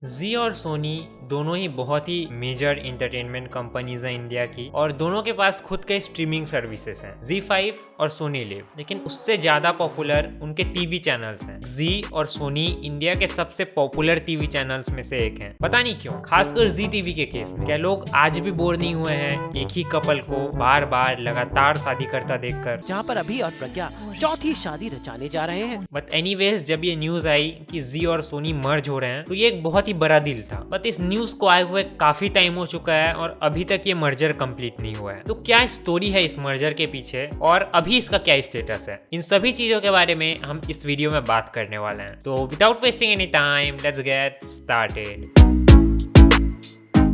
जी और सोनी दोनों ही बहुत ही मेजर इंटरटेनमेंट कंपनीज हैं इंडिया की, और दोनों के पास खुद के स्ट्रीमिंग सर्विसेज हैं, Z5 और सोनी लिव। लेकिन उससे ज्यादा पॉपुलर उनके टीवी चैनल्स हैं। जी और सोनी इंडिया के सबसे पॉपुलर टीवी चैनल्स में से एक हैं। पता नहीं क्यों, खासकर जी टीवी के केस में। क्या लोग आज भी बोर नहीं हुए हैं एक ही कपल को बार बार लगातार शादी करता देखकर, जहाँ पर अभी और प्रज्ञा चौथी शादी रचाने जा रहे हैं। बट एनीवेज जब ये न्यूज आई कि जी और सोनी मर्ज हो रहे हैं तो ये एक बहुत ही बड़ा डील था। बट इस न्यूज को आए हुए काफी टाइम हो चुका है और अभी तक ये मर्जर कंप्लीट नहीं हुआ है। तो क्या स्टोरी है इस मर्जर के पीछे और अभी इसका क्या स्टेटस है, इन सभी चीजों के बारे में हम इस वीडियो में बात करने वाले हैं। तो without wasting any time let's get started.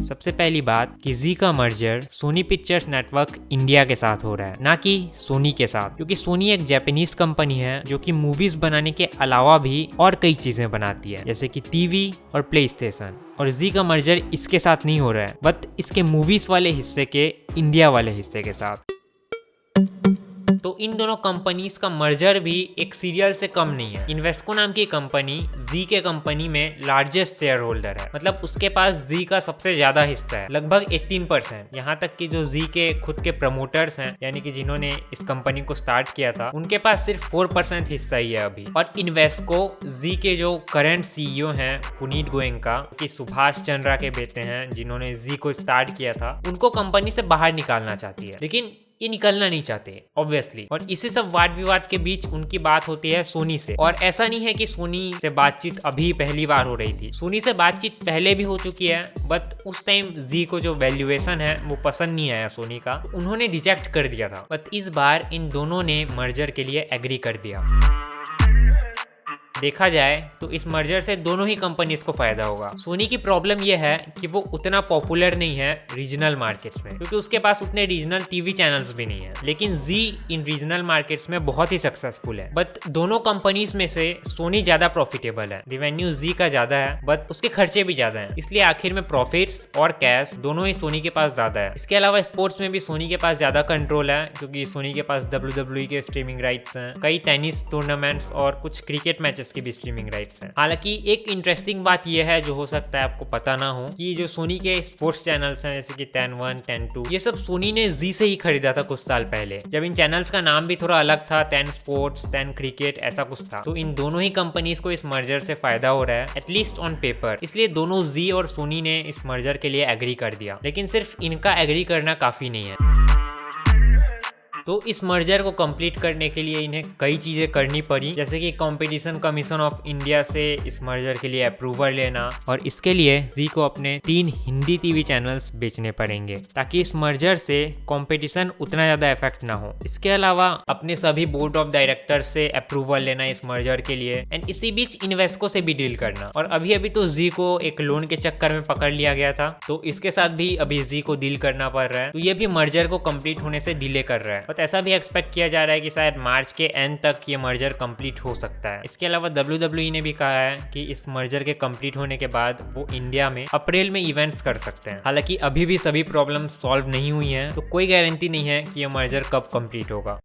सबसे पहली बात कि जी का merger Sony Pictures Network India के साथ हो रहा है, ना कि सोनी के साथ, क्योंकि सोनी एक जापानीज कंपनी है जो कि मूवीज बनाने के अलावा भी और कई चीजें बनाती है, जैसे कि टीवी और प्ले स्टेशन। और जी का मर्जर इसके साथ नहीं हो रहा है, बट इसके मूवीज वाले हिस्से के इंडिया वाले हिस्से के साथ। तो इन दोनों कंपनीज का मर्जर भी एक सीरियल से कम नहीं है। इन्वेस्को नाम की कंपनी जी के कंपनी में लार्जेस्ट शेयर होल्डर है, मतलब उसके पास जी का सबसे ज्यादा हिस्सा है, लगभग 18%। यहाँ तक कि जो जी के खुद के प्रमोटर्स हैं, यानी कि जिन्होंने इस कंपनी को स्टार्ट किया था, उनके पास सिर्फ 4% हिस्सा ही है अभी। और इन्वेस्को जी के जो करंट सीईओ हैं पुनीत गोयनका, कि सुभाष चंद्रा के बेटे हैं, जिन्होंने जी को स्टार्ट किया था, उनको कंपनी से बाहर निकालना चाहती है, लेकिन ये निकलना नहीं चाहते ऑब्वियसली। और इसी सब वाद विवाद के बीच उनकी बात होती है सोनी से। और ऐसा नहीं है कि सोनी से बातचीत अभी पहली बार हो रही थी, सोनी से बातचीत पहले भी हो चुकी है, बट उस टाइम जी को जो वैल्यूएशन है वो पसंद नहीं आया सोनी का, उन्होंने रिजेक्ट कर दिया था। बट इस बार इन दोनों ने मर्जर के लिए एग्री कर दिया। देखा जाए तो इस मर्जर से दोनों ही कंपनीज को फायदा होगा। सोनी की प्रॉब्लम यह है कि वो उतना पॉपुलर नहीं है रीजनल मार्केट्स में, क्योंकि उसके पास उतने रीजनल टीवी चैनल्स भी नहीं है। लेकिन जी इन रीजनल मार्केट्स में बहुत ही सक्सेसफुल है। बट दोनों कंपनीज में से सोनी ज्यादा प्रॉफिटेबल है, रेवेन्यू जी का ज्यादा है, बट उसके खर्चे भी ज्यादा है, इसलिए आखिर में प्रॉफिट्स और कैश दोनों ही सोनी के पास ज्यादा है। इसके अलावा स्पोर्ट्स में भी सोनी के पास ज्यादा कंट्रोल है, क्योंकि सोनी के पास WWE के स्ट्रीमिंग राइट्स हैं, कई टेनिस टूर्नामेंट्स और कुछ क्रिकेट मैचेस की भी स्ट्रीमिंग राइट्स हैं। हालांकि एक इंटरेस्टिंग बात यह है जो हो सकता है आपको पता ना हो, कि जो सोनी के स्पोर्ट्स चैनल्स हैं, जैसे कि 10-1, 10-2, ये सब सोनी ने जी से ही खरीदा था कुछ साल पहले, जब इन चैनल्स का नाम भी थोड़ा अलग था, 10 स्पोर्ट्स, 10 क्रिकेट, ऐसा कुछ था। तो इन दोनों ही कंपनीज को इस मर्जर से फायदा हो रहा है, एटलीस्ट ऑन पेपर, इसलिए दोनों जी और सोनी ने इस मर्जर के लिए एग्री कर दिया। लेकिन सिर्फ इनका एग्री करना काफी नहीं है। तो इस मर्जर को कंप्लीट करने के लिए इन्हें कई चीजें करनी पड़ी, जैसे कि कंपटीशन कमीशन ऑफ इंडिया से इस मर्जर के लिए अप्रूवल लेना, और इसके लिए जी को अपने 3 हिंदी टीवी चैनल्स बेचने पड़ेंगे, ताकि इस मर्जर से कंपटीशन उतना ज्यादा इफेक्ट ना हो। इसके अलावा अपने सभी बोर्ड ऑफ डायरेक्टर से अप्रूवल लेना इस मर्जर के लिए, एंड इसी बीच इन्वेस्को से भी डील करना। और अभी तो जी को एक लोन के चक्कर में पकड़ लिया गया था, तो इसके साथ भी अभी जी को डील करना पड़ रहा है। तो ये भी मर्जर को कंप्लीट होने से डिले कर रहा है। ऐसा भी एक्सपेक्ट किया जा रहा है कि शायद मार्च के एंड तक ये मर्जर कंप्लीट हो सकता है। इसके अलावा WWE ने भी कहा है कि इस मर्जर के कंप्लीट होने के बाद वो इंडिया में अप्रैल में इवेंट्स कर सकते हैं। हालांकि अभी भी सभी प्रॉब्लम सॉल्व नहीं हुई हैं, तो कोई गारंटी नहीं है कि ये मर्जर कब कंप्लीट होगा।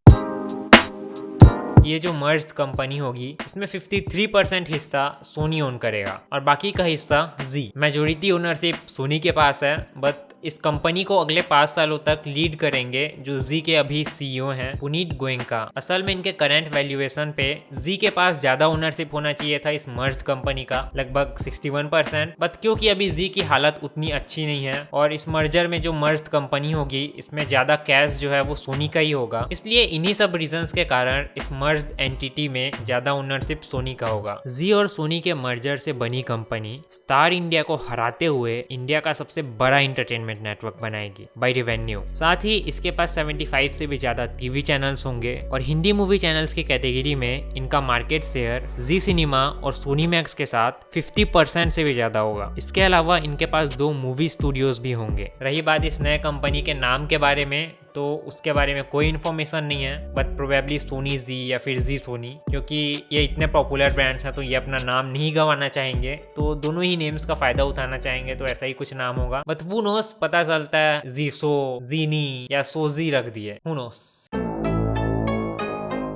ये जो मर्ज कंपनी होगी इसमें 53% हिस्सा सोनी ओन करेगा और बाकी का हिस्सा जी। मेजोरिटी ओनरशिप सोनी के पास है, बट इस कंपनी को अगले 5 सालों तक लीड करेंगे जो जी के अभी सीईओ हैं पुनीत गोयनका। असल में इनके करंट वैल्यूएशन पे जी के पास ज्यादा ओनरशिप होना चाहिए था इस मर्ज कंपनी का, लगभग 61%, बट क्योंकि अभी जी की हालत उतनी अच्छी नहीं है और इस मर्जर में जो मर्ज कंपनी होगी इसमें ज्यादा कैश जो है वो सोनी का ही होगा, इसलिए इन्हीं सब रीजंस के कारण इस मर्ज एंटिटी में ज्यादा ओनरशिप सोनी का होगा। जी और सोनी के मर्जर से बनी कंपनी स्टार इंडिया को हराते हुए इंडिया का सबसे बड़ा इंटरटेनमेंट नेटवर्क बनाएगी बाय रेवेन्यू। साथ ही इसके पास 75 से भी ज्यादा टीवी चैनल्स होंगे और हिंदी मूवी चैनल्स की कैटेगरी में इनका मार्केट शेयर जी सिनेमा और सोनी मैक्स के साथ 50% से भी ज्यादा होगा। इसके अलावा इनके पास 2 मूवी स्टूडियोज भी होंगे। रही बात इस नए कंपनी के नाम के बारे में, तो उसके बारे में कोई इन्फॉर्मेशन नहीं है, बट प्रोबेबली सोनी जी या फिर जी सोनी, क्योंकि ये इतने पॉपुलर ब्रांड्स हैं तो ये अपना नाम नहीं गंवाना चाहेंगे, तो दोनों ही नेम्स का फायदा उठाना चाहेंगे, तो ऐसा ही कुछ नाम होगा। बट वो नोस पता चलता है जीसो, जीनी या सोजी रख दिए, हु नोस।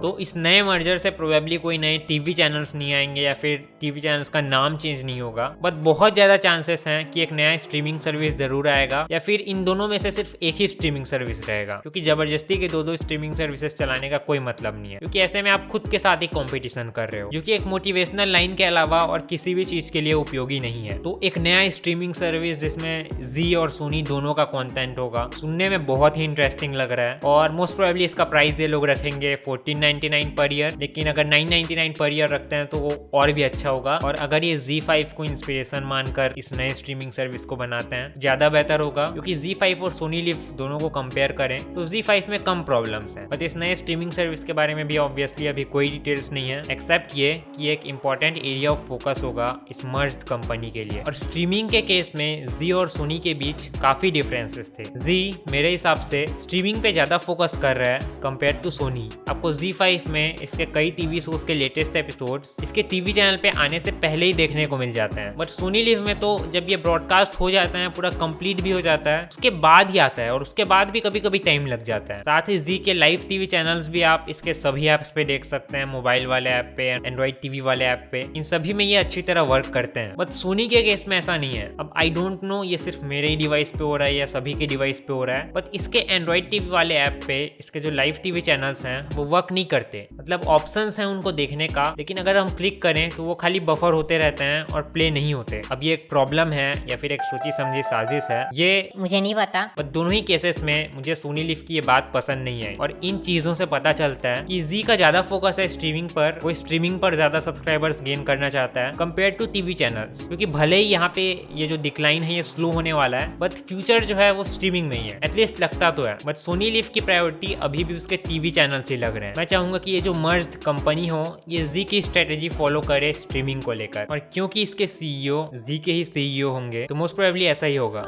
तो इस नए मर्जर से प्रोबेबली कोई नए टीवी चैनल्स नहीं आएंगे या फिर टीवी चैनल्स का नाम चेंज नहीं होगा, बट बहुत ज्यादा चांसेस हैं कि एक नया स्ट्रीमिंग सर्विस जरूर आएगा या फिर इन दोनों में से सिर्फ एक ही स्ट्रीमिंग सर्विस रहेगा, क्योंकि जबरदस्ती के दो स्ट्रीमिंग सर्विसेज चलाने का कोई मतलब नहीं है, क्योंकि ऐसे में आप खुद के साथ ही कॉम्पिटिशन कर रहे हो, जो कि एक मोटिवेशनल लाइन के अलावा और किसी भी चीज के लिए उपयोगी नहीं है। तो एक नया स्ट्रीमिंग सर्विस जिसमें जी और सोनी दोनों का कंटेंट होगा, सुनने में बहुत ही इंटरेस्टिंग लग रहा है और मोस्ट प्रोबेबली इसका प्राइस ये लोग रखेंगे 1499 पर ईयर, लेकिन अगर 999 पर ईयर रखते हैं तो वो और भी अच्छा होगा। और अगर ये Z5 को इंस्पिरेशन मानकर इस नए स्ट्रीमिंग सर्विस को बनाते हैं ज्यादा बेहतर होगा, क्योंकि Z5 और सोनी लिव दोनों को कंपेयर करें तो Z5 में कम प्रॉब्लम्स हैं, बट इस नए स्ट्रीमिंग सर्विस के बारे में भी ऑब्वियसली अभी कोई डिटेल्स नहीं है, एक्सेप्ट ये कि एक इंपॉर्टेंट एरिया ऑफ फोकस होगा इस मर्ज्ड कंपनी के लिए। और स्ट्रीमिंग के केस में जी और सोनी के बीच काफी डिफरेंसेस थे। जी मेरे हिसाब से स्ट्रीमिंग पे ज्यादा फोकस कर रहा है कंपेयर टू सोनी। आपको Z5 में इसके कई टीवी शोज के लेटेस्ट एपिसोड्स इसके टीवी चैनल पे आने से पहले ही देखने को मिल जाते हैं, बट सोनी लिव में तो जब ये ब्रॉडकास्ट हो जाता है, पूरा कंप्लीट भी हो जाता है, उसके बाद ही आता है और उसके बाद भी कभी कभी टाइम लग जाता है। साथ ही जी के लाइव टीवी चैनल्स भी आप इसके सभी ऐप्स पे देख सकते हैं, मोबाइल वाले ऐप पे, एंड्रॉइड टीवी वाले ऐप पे, इन सभी में ये अच्छी तरह वर्क करते हैं। बट सोनी के केस में ऐसा नहीं है। अब आई डोंट नो ये सिर्फ मेरे ही डिवाइस पे हो रहा है या सभी के डिवाइस पे हो रहा है, बट इसके एंड्रॉइड टीवी वाले ऐप पे इसके जो लाइव टीवी चैनल्स हैं वो वर्क नहीं करते। मतलब ऑप्शंस हैं उनको देखने का, लेकिन अगर हम क्लिक करें तो वो खाली बफर होते रहते हैं और प्ले नहीं होते। अब ये एक प्रॉब्लम है या फिर एक सोची समझी साजिश है, ये मुझे नहीं पता। बट दोनों ही केसेस में मुझे सोनी लिव की ये बात पसंद नहीं है। और इन चीजों से पता चलता है कि जी का ज्यादा फोकस है स्ट्रीमिंग पर, वो स्ट्रीमिंग पर ज्यादा सब्सक्राइबर्स गेन करना चाहता है कंपेयर टू टीवी चैनल्स, क्योंकि भले ही यहाँ पे ये जो डिक्लाइन है ये स्लो होने वाला है, बट फ्यूचर जो है वो स्ट्रीमिंग में ही है, एटलीस्ट लगता तो है। बट सोनी लिव की प्रायोरिटी अभी भी उसके टीवी चैनल से लग रहे हैं। मैं चाहूंगा कि ये जो मर्ज्ड कंपनी हो ये जी की स्ट्रेटेजी फॉलो करे स्ट्रीमिंग को लेकर, और क्योंकि इसके सीईओ जी के ही सीईओ होंगे तो मोस्ट प्रोबेबली ऐसा ही होगा।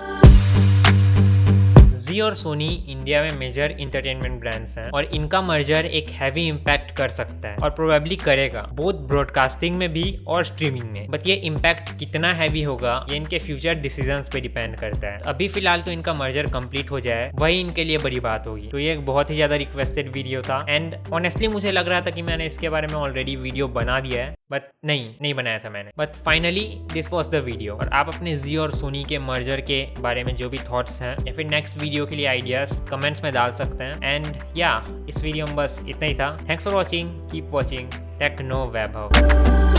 जी और सोनी इंडिया में मेजर इंटरटेनमेंट ब्रांड्स हैं और इनका मर्जर एक हैवी इम्पैक्ट कर सकता है और प्रोबेबली करेगा, बोथ ब्रॉडकास्टिंग में भी और स्ट्रीमिंग में। बट ये इम्पैक्ट कितना हैवी होगा ये इनके फ्यूचर डिसीजंस पे डिपेंड करता है। अभी फिलहाल तो इनका मर्जर कंप्लीट हो जाए वही इनके लिए बड़ी बात होगी। तो ये एक बहुत ही ज्यादा रिक्वेस्टेड वीडियो था एंड ऑनेस्टली मुझे लग रहा था कि मैंने इसके बारे में ऑलरेडी वीडियो बना दिया है, बट नहीं बनाया था मैंने। But finally this was the video. और आप अपने जी और सोनी के मर्जर के बारे में जो भी थॉट्स हैं या फिर नेक्स्ट वीडियो के लिए आइडियाज कमेंट्स में डाल सकते हैं। एंड या इस वीडियो में बस इतना ही था। Thanks for watching, keep watching techno Vaibhav.